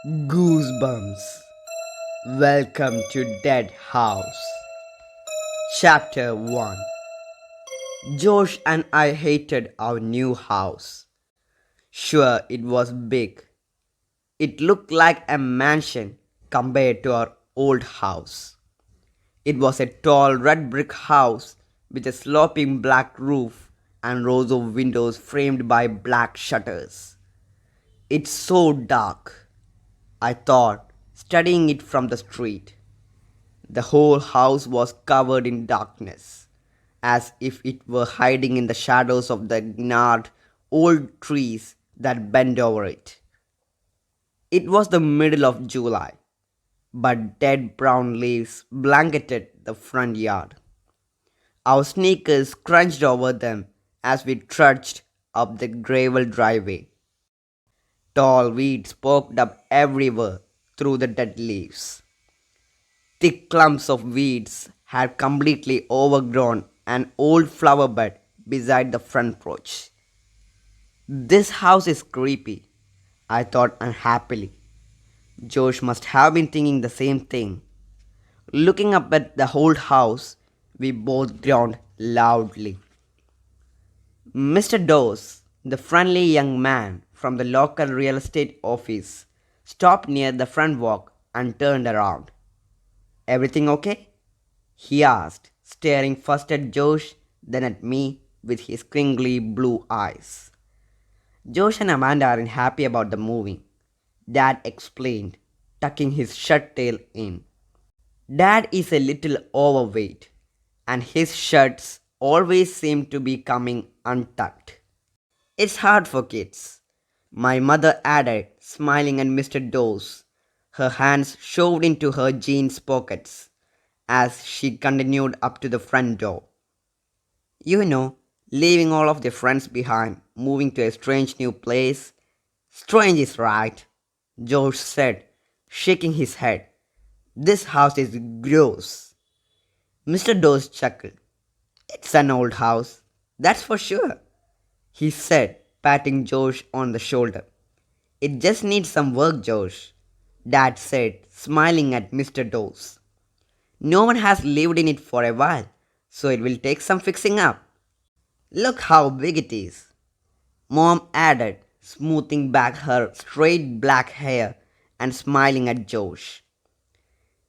Goosebumps. Welcome to Dead House. Chapter 1. Josh and I hated our new house. Sure, it was big. It looked like a mansion compared to our old house. It was a tall red brick house with a sloping black roof and rows of windows framed by black shutters. It's so dark, I thought, studying it from the street. The whole house was covered in darkness, as if it were hiding in the shadows of the gnarled old trees that bent over it. It was the middle of July, but dead brown leaves blanketed the front yard. Our sneakers crunched over them as we trudged up the gravel driveway. Tall weeds poked up everywhere through the dead leaves. Thick clumps of weeds had completely overgrown an old flower bed beside the front porch. This house is creepy, I thought unhappily. Josh must have been thinking the same thing. Looking up at the whole house, we both groaned loudly. Mr. Dawes, the friendly young man from the local real estate office, stopped near the front walk and turned around. "Everything okay?" he asked, staring first at Josh, then at me with his crinkly blue eyes. "Josh and Amanda aren't happy about the moving," Dad explained, tucking his shirt tail in. Dad is a little overweight, and his shirts always seem to be coming untucked. "It's hard for kids," my mother added, smiling at Mr. Dawes, her hands shoved into her jeans pockets as she continued up to the front door. "You know, leaving all of their friends behind, moving to a strange new place." "Strange is right," George said, shaking his head. "This house is gross." Mr. Dawes chuckled. "It's an old house, that's for sure," he said, patting Josh on the shoulder. "It just needs some work, Josh," Dad said, smiling at Mr. Dawes. "No one has lived in it for a while, so it will take some fixing up." "Look how big it is," Mom added, smoothing back her straight black hair and smiling at Josh.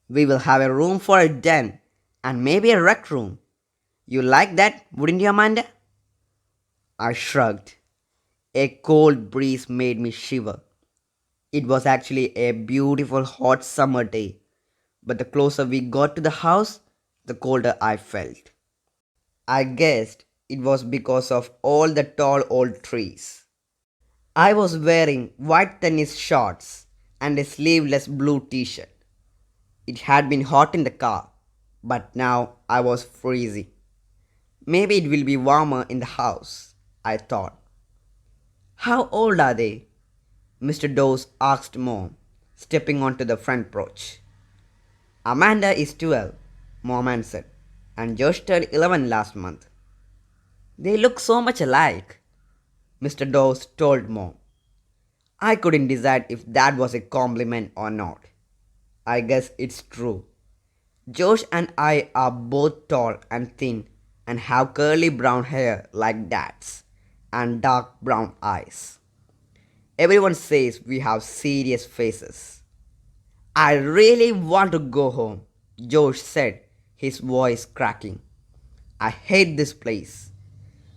"We will have a room for a den and maybe a rec room. You like that, wouldn't you, Amanda?" I shrugged. A cold breeze made me shiver. It was actually a beautiful hot summer day, but the closer we got to the house, the colder I felt. I guessed it was because of all the tall old trees. I was wearing white tennis shorts and a sleeveless blue t-shirt. It had been hot in the car, but now I was freezing. Maybe it will be warmer in the house, I thought. "How old are they?" Mr. Dawes asked Mom, stepping onto the front porch. "Amanda is 12, Mom answered, "and Josh turned 11 last month." "They look so much alike," Mr. Dawes told Mom. I couldn't decide if that was a compliment or not. I guess it's true. Josh and I are both tall and thin and have curly brown hair like Dad's and dark brown eyes. Everyone says we have serious faces. "I really want to go home," Josh said, his voice cracking. "I hate this place.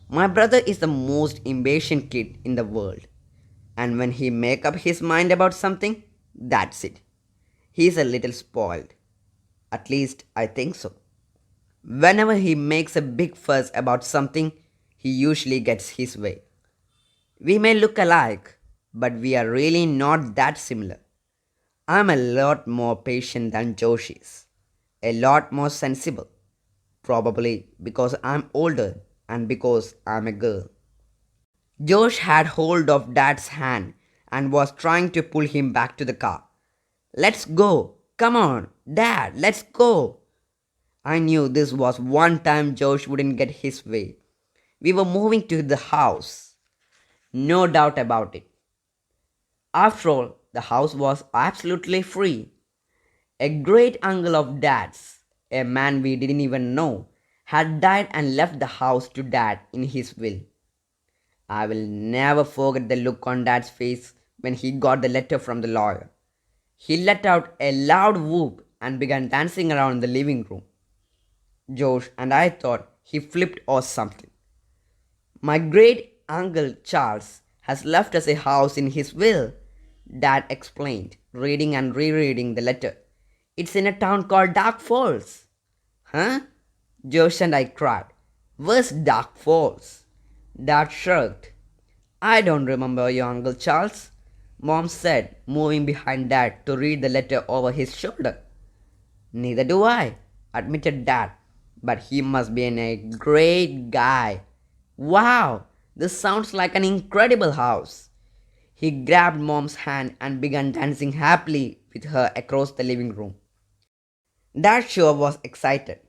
My brother is the most impatient kid in the world, and when he makes up his mind about something, that's it. He's a little spoiled. At least I think so. Whenever he makes a big fuss about something, he usually gets his way. We may look alike, but we are really not that similar. I'm a lot more patient than Josh is, a lot more sensible, probably because I'm older and because I'm a girl." Josh had hold of Dad's hand and was trying to pull him back to the car. "Let's go! Come on, Dad, let's go!" I knew this was one time Josh wouldn't get his way. We were moving to the house. No doubt about it. After all, the house was absolutely free. A great uncle of Dad's, a man we didn't even know, had died and left the house to Dad in his will. I will never forget the look on Dad's face when he got the letter from the lawyer. He let out a loud whoop and began dancing around the living room. Josh and I thought he flipped or something. My great uncle Charles has left us a house in his will, Dad explained, reading and rereading the letter. It's in a town called Dark Falls. Huh? Josh and I cried. Where's Dark Falls? Dad shrugged. I don't remember your Uncle Charles, Mom said, moving behind Dad to read the letter over his shoulder. Neither do I, admitted Dad, but he must be a great guy. Wow, this sounds like an incredible house. He grabbed Mom's hand and began dancing happily with her across the living room. Dad sure was excited.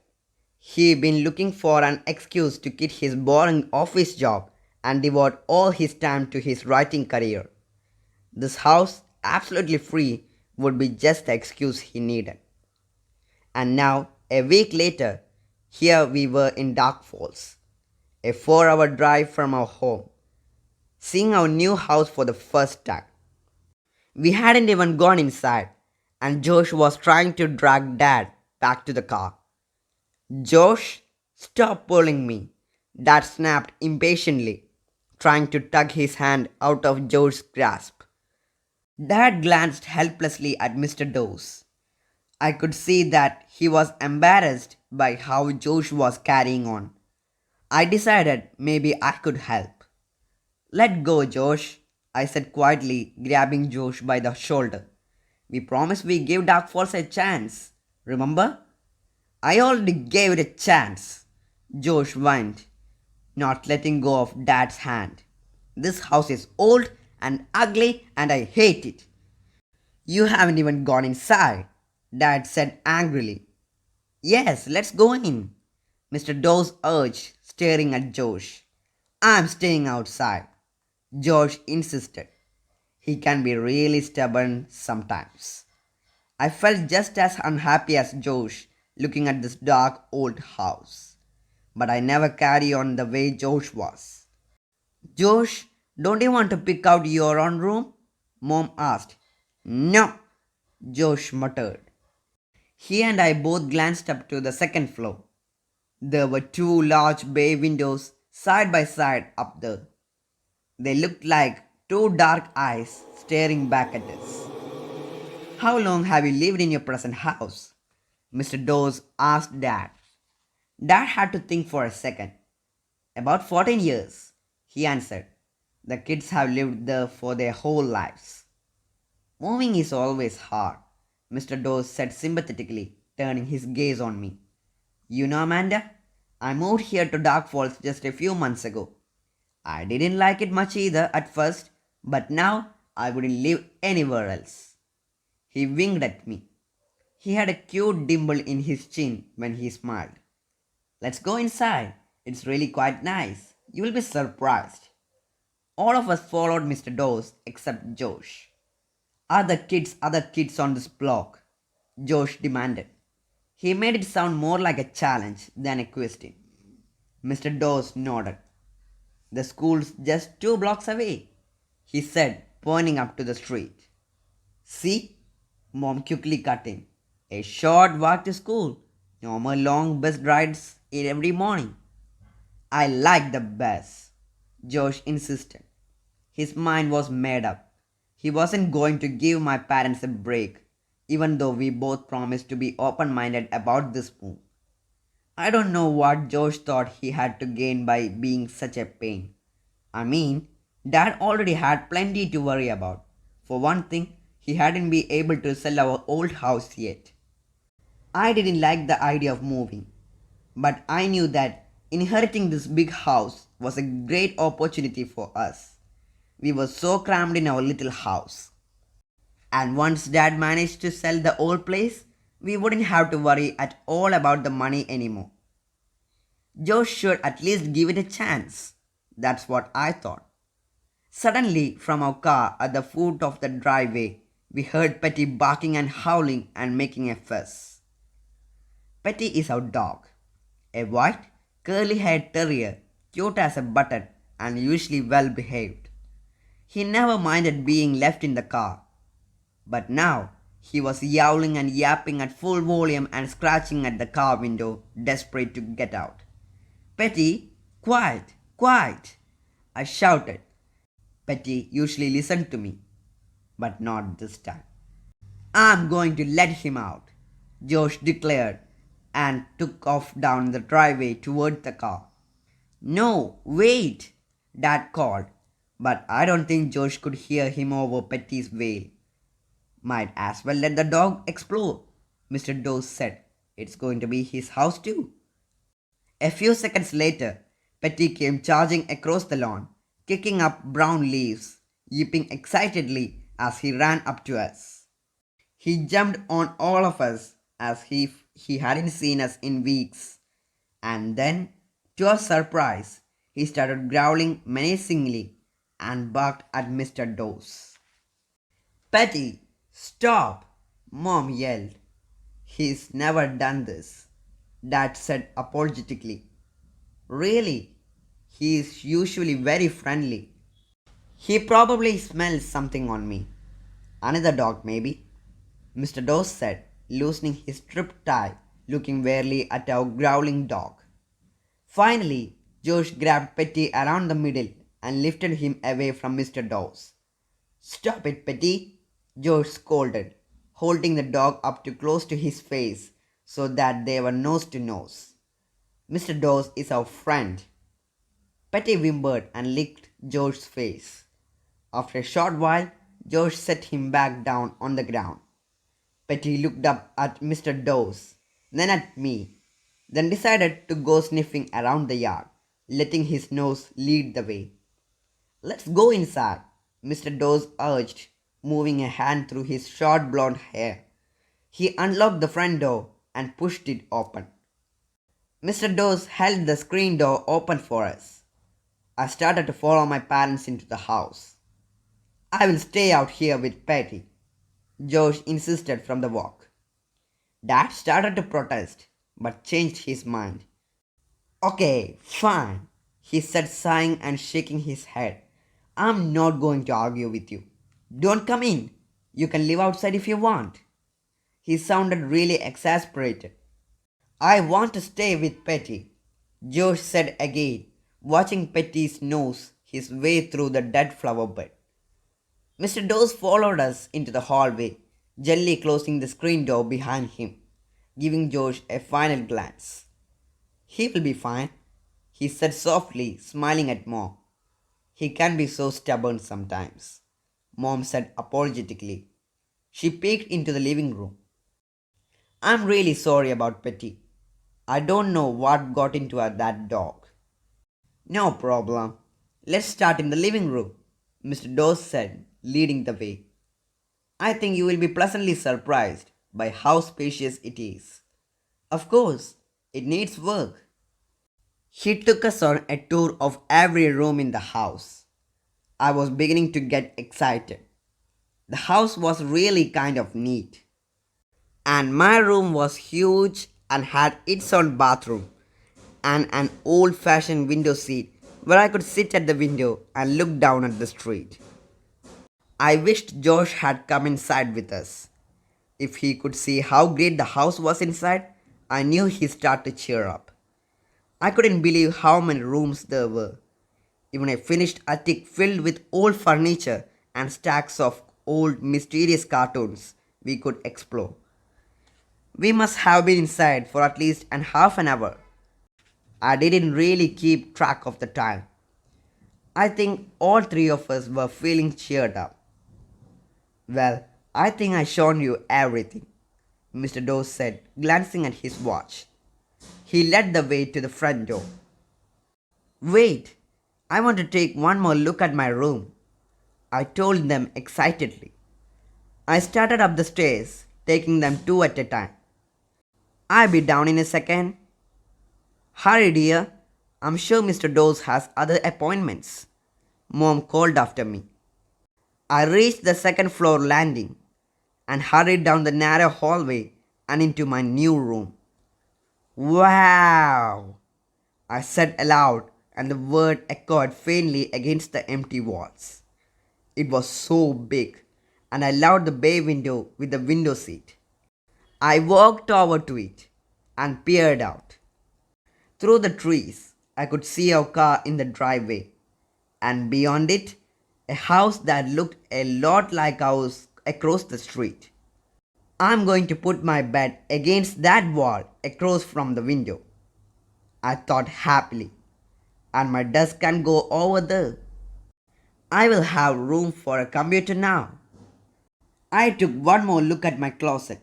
He'd been looking for an excuse to quit his boring office job and devote all his time to his writing career. This house, absolutely free, would be just the excuse he needed. And now, a week later, here we were in Dark Falls, a 4-hour drive from our home, seeing our new house for the first time. We hadn't even gone inside, and Josh was trying to drag Dad back to the car. Josh, stop pulling me, Dad snapped impatiently, trying to tug his hand out of Josh's grasp. Dad glanced helplessly at Mr. Dawes. I could see that he was embarrassed by how Josh was carrying on. I decided maybe I could help. Let go, Josh, I said quietly, grabbing Josh by the shoulder. We promised we give Dark Falls a chance, remember? I already gave it a chance, Josh whined, not letting go of Dad's hand. This house is old and ugly and I hate it. You haven't even gone inside, Dad said angrily. Yes, let's go in, Mr. Dawes urged, staring at Josh. I'm staying outside, Josh insisted. He can be really stubborn sometimes. I felt just as unhappy as Josh looking at this dark old house. But I never carry on the way Josh was. Josh, don't you want to pick out your own room? Mom asked. No, Josh muttered. He and I both glanced up to the second floor. There were 2 large bay windows side by side up there. They looked like 2 dark eyes staring back at us. How long have you lived in your present house? Mr. Dawes asked Dad. Dad had to think for a second. About 14 years, he answered. The kids have lived there for their whole lives. Moving is always hard, Mr. Dawes said sympathetically, turning his gaze on me. You know, Amanda, I moved here to Dark Falls just a few months ago. I didn't like it much either at first, but now I wouldn't live anywhere else. He winked at me. He had a cute dimple in his chin when he smiled. Let's go inside. It's really quite nice. You will be surprised. All of us followed Mr. Dawes except Josh. Other kids on this block, Josh demanded. He made it sound more like a challenge than a question. Mr. Dawes nodded. The school's just 2 blocks away, he said, pointing up to the street. See? Mom quickly cut in. A short walk to school. No more long bus rides every morning. I like the bus, Josh insisted. His mind was made up. He wasn't going to give my parents a break, even though we both promised to be open-minded about this move. I don't know what Josh thought he had to gain by being such a pain. I mean, Dad already had plenty to worry about. For one thing, he hadn't been able to sell our old house yet. I didn't like the idea of moving, but I knew that inheriting this big house was a great opportunity for us. We were so crammed in our little house. And once Dad managed to sell the old place, we wouldn't have to worry at all about the money anymore. Joe should at least give it a chance. That's what I thought. Suddenly, from our car at the foot of the driveway, We heard Petty barking and howling and making a fuss. Petty is our dog, a white, curly-haired terrier, cute as a button and usually well behaved. He never minded being left in the car, but now he was yowling and yapping at full volume and scratching at the car window, desperate to get out. Petty, quiet, quiet, I shouted. Petty usually listened to me, but not this time. I'm going to let him out, Josh declared and took off down the driveway toward the car. No, wait, Dad called, but I don't think Josh could hear him over Petty's wail. Might as well let the dog explore, Mr. Dawes said. It's going to be his house too. A few seconds later, Petty came charging across the lawn, kicking up brown leaves, yipping excitedly as he ran up to us. He jumped on all of us as if he hadn't seen us in weeks. And then, to our surprise, he started growling menacingly and barked at Mr. Dawes. Petty, stop! Mom yelled. He's never done this, Dad said apologetically. Really? He is usually very friendly. He probably smells something on me. Another dog, maybe, Mr. Dawes said, loosening his strip tie, looking warily at our growling dog. Finally, Josh grabbed Petty around the middle and lifted him away from Mr. Dawes. Stop it, Petty, Josh scolded, holding the dog up too close to his face so that they were nose to nose. Mr. Dawes is our friend. Petty whimpered and licked Josh's face. After a short while, Josh set him back down on the ground. Petty looked up at Mr. Dawes, then at me, then decided to go sniffing around the yard, letting his nose lead the way. Let's go inside, Mr. Dawes urged, moving a hand through his short blonde hair. He unlocked the front door and pushed it open. Mr. Dawes held the screen door open for us. I started to follow my parents into the house. I will stay out here with Petty, Josh insisted from the walk. Dad started to protest, but changed his mind. Okay, fine, he said, sighing and shaking his head. I'm not going to argue with you. Don't come in. You can live outside if you want. He sounded really exasperated. I want to stay with Petty, Josh said again, watching Petty's nose his way through the dead flower bed. Mr. Dawes followed us into the hallway, gently closing the screen door behind him, giving Josh a final glance. He will be fine, he said softly, smiling at Mom. He can be so stubborn sometimes, Mom said apologetically. She peeked into the living room. I'm really sorry about Petty. I don't know what got into that dog. No problem. Let's start in the living room, Mr. Dawes said, leading the way. I think you will be pleasantly surprised by how spacious it is. Of course, it needs work. He took us on a tour of every room in the house. I was beginning to get excited. The house was really kind of neat. And my room was huge and had its own bathroom and an old-fashioned window seat where I could sit at the window and look down at the street. I wished Josh had come inside with us. If he could see how great the house was inside, I knew he'd start to cheer up. I couldn't believe how many rooms there were. Even a finished attic filled with old furniture and stacks of old mysterious cartoons we could explore. We must have been inside for at least half an hour. I didn't really keep track of the time. I think all three of us were feeling cheered up. Well, I think I've shown you everything, Mr. Dawes said, glancing at his watch. He led the way to the front door. Wait, I want to take one more look at my room, I told them excitedly. I started up the stairs, taking them two at a time. I'll be down in a second. Hurry, dear. I'm sure Mr. Dawes has other appointments, Mom called after me. I reached the second floor landing, and hurried down the narrow hallway and into my new room. Wow! I said aloud, and the word echoed faintly against the empty walls. It was so big, and I loved the bay window with the window seat. I walked over to it and peered out. Through the trees, I could see our car in the driveway, and beyond it, a house that looked a lot like ours across the street. I'm going to put my bed against that wall across from the window, I thought happily, and my desk can go over there. I will have room for a computer now. I took one more look at my closet,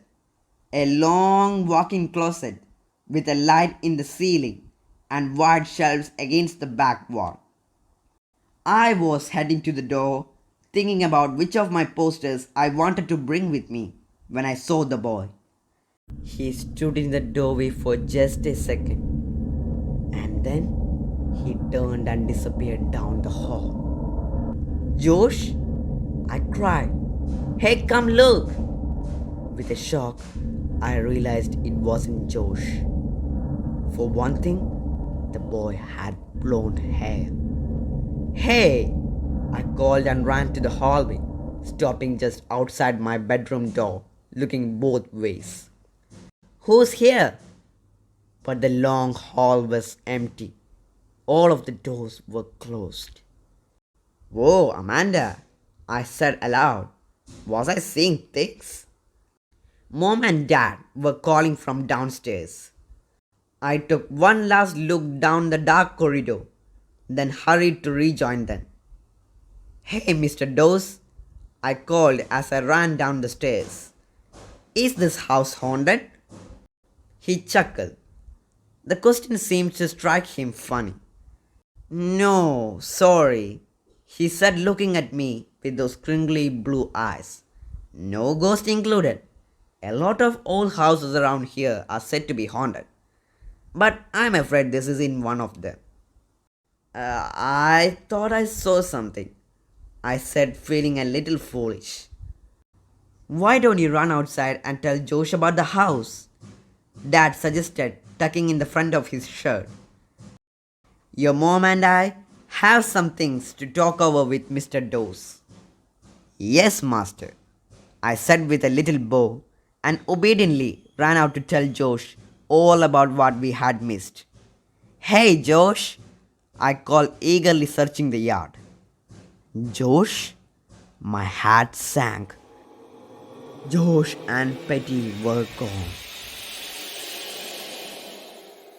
a long walk-in closet with a light in the ceiling and wide shelves against the back wall. I was heading to the door, thinking about which of my posters I wanted to bring with me when I saw the boy. He stood in the doorway for just a second, and then he turned and disappeared down the hall. Josh? I cried. Hey, come look! With a shock, I realized it wasn't Josh. For one thing, the boy had blonde hair. Hey! I called and ran to the hallway, stopping just outside my bedroom door, looking both ways. Who's here? But the long hall was empty. All of the doors were closed. Whoa, Amanda, I said aloud. Was I seeing things? Mom and Dad were calling from downstairs. I took one last look down the dark corridor, then hurried to rejoin them. Hey, Mr. Dawes, I called as I ran down the stairs. Is this house haunted? He chuckled. The question seemed to strike him funny. No, sorry, he said, looking at me with those crinkly blue eyes. No ghost included. A lot of old houses around here are said to be haunted, but I'm afraid this isn't one of them. I thought I saw something, I said, feeling a little foolish. Why don't you run outside and tell Josh about the house? Dad suggested, tucking in the front of his shirt. Your mom and I have some things to talk over with Mr. Dawes. Yes, master, I said with a little bow, and obediently ran out to tell Josh all about what we had missed. Hey, Josh, I called, eagerly searching the yard. Josh? My heart sank. Josh and Petty were gone.